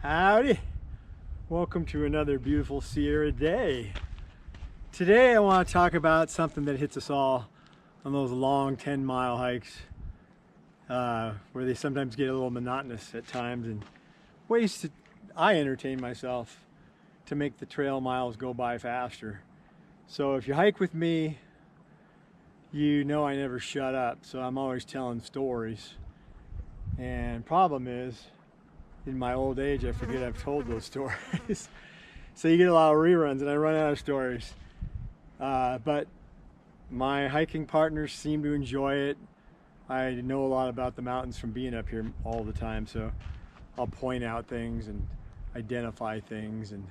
Howdy! Welcome to another beautiful Sierra day. Today I want to talk about something that hits us all on those long 10-mile hikes where they sometimes get a little monotonous at times, and ways that I entertain myself to make the trail miles go by faster. So if you hike with me, you know I never shut up, so I'm always telling stories. And problem is, in my old age, I forget I've told those stories. So you get a lot of reruns and I run out of stories. But my hiking partners seem to enjoy it. I know a lot about the mountains from being up here all the time, so I'll point out things and identify things, and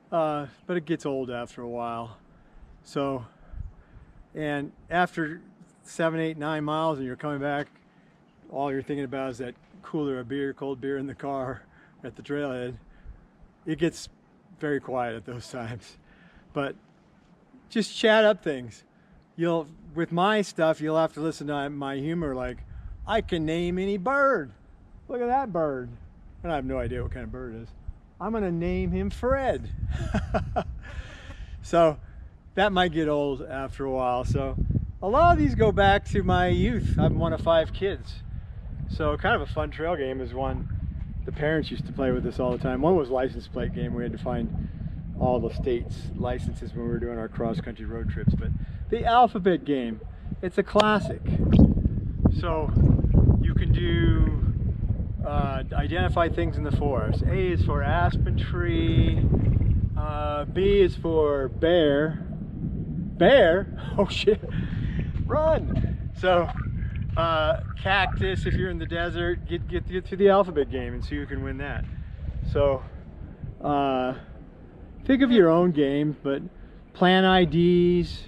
but it gets old after a while. So, and after 7, 8, 9 miles and you're coming back, all you're thinking about is that cooler of beer, cold beer in the car at the trailhead. It gets very quiet at those times, but just chat up things. With my stuff, you'll have to listen to my humor, like, I can name any bird. Look at that bird. And I have no idea what kind of bird it is. I'm gonna name him Fred. So that might get old after a while. So a lot of these go back to my youth. I'm one of 5 kids. So kind of a fun trail game is one the parents used to play with us all the time. One was license plate game. We had to find all the states' licenses when we were doing our cross-country road trips. But the alphabet game, it's a classic. So you can do identify things in the forest. A is for aspen tree. B is for bear. Bear? Oh shit! Run! So. Cactus if you're in the desert. Get through the alphabet game and see who can win that. So think of your own games, but plan IDs,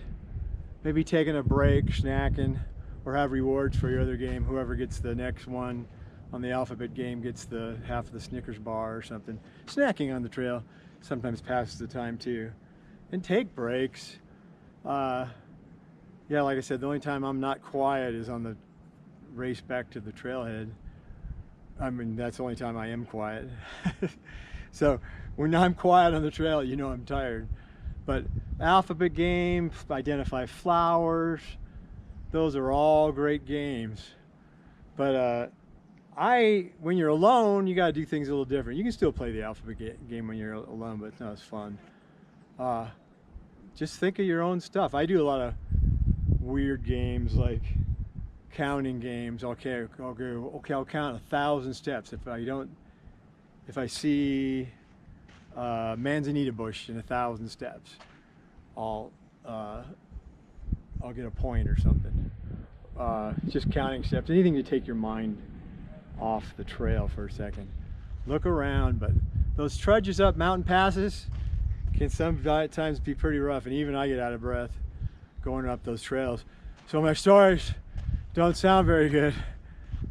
maybe taking a break, snacking, or have rewards for your other game. Whoever gets the next one on the alphabet game gets the half of the Snickers bar or something. Snacking on the trail sometimes passes the time too. And take breaks. Yeah, like I said, the only time I'm not quiet is on the race back to the trailhead. I mean, that's the only time I am quiet. So when I'm quiet on the trail, you know I'm tired. But alphabet game, identify flowers, those are all great games. But when you're alone, you got to do things a little different. You can still play the alphabet game when you're alone, but it's not as fun. Just think of your own stuff. I do a lot of weird games like counting games. Okay, I'll count 1,000 steps. If I see manzanita bush in 1,000 steps, I'll get a point or something. Just counting steps, anything to take your mind off the trail for a second. Look around, but those trudges up mountain passes can sometimes be pretty rough, and even I get out of breath going up those trails. So my stories don't sound very good.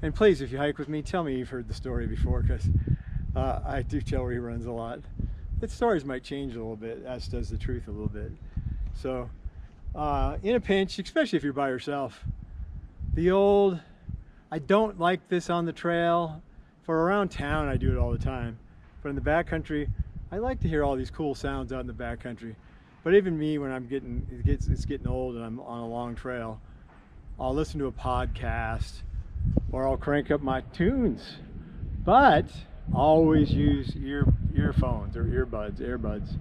And please, if you hike with me, tell me you've heard the story before, because I do tell reruns a lot. The stories might change a little bit, as does the truth a little bit. So in a pinch, especially if you're by yourself, I don't like this on the trail. For around town, I do it all the time. But in the backcountry, I like to hear all these cool sounds out in the backcountry. But even me, when it's getting old and I'm on a long trail, I'll listen to a podcast or I'll crank up my tunes. But always use earphones or earbuds.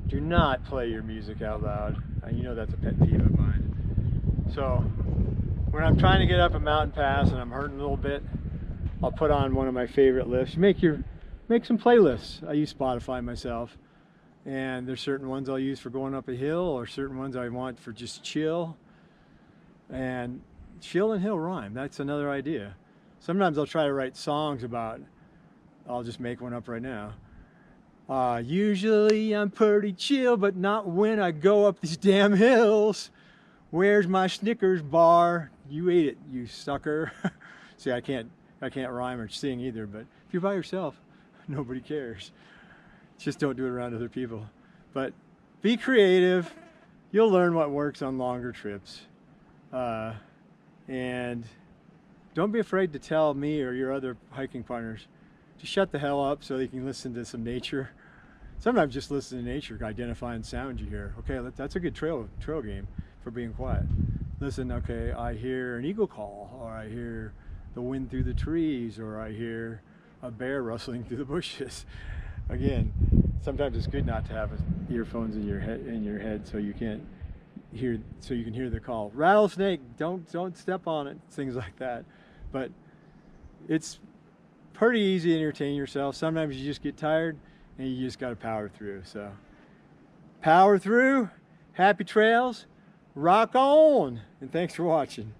Do not play your music out loud. You know that's a pet peeve of mine. So when I'm trying to get up a mountain pass and I'm hurting a little bit, I'll put on one of my favorite lists. Make some playlists. I use Spotify myself. And there's certain ones I'll use for going up a hill, or certain ones I want for just chill. And chill and hill rhyme. That's another idea. Sometimes I'll try to write songs about, I'll just make one up right now. Usually I'm pretty chill, but not when I go up these damn hills. Where's my Snickers bar? You ate it, you sucker. See, I can't rhyme or sing either, but if you're by yourself, nobody cares. Just don't do it around other people. But be creative. You'll learn what works on longer trips. And don't be afraid to tell me or your other hiking partners just shut the hell up so you can listen to some nature. Sometimes just listen to nature, identifying sounds you hear. Okay, that's a good trail game for being quiet. Listen, okay, I hear an eagle call, or I hear the wind through the trees, or I hear a bear rustling through the bushes. Again, sometimes it's good not to have earphones in your head so you can hear the call. Rattlesnake, don't step on it, things like that. But it's pretty easy to entertain yourself. Sometimes you just get tired and you just got to power through. So power through, happy trails, rock on, and thanks for watching.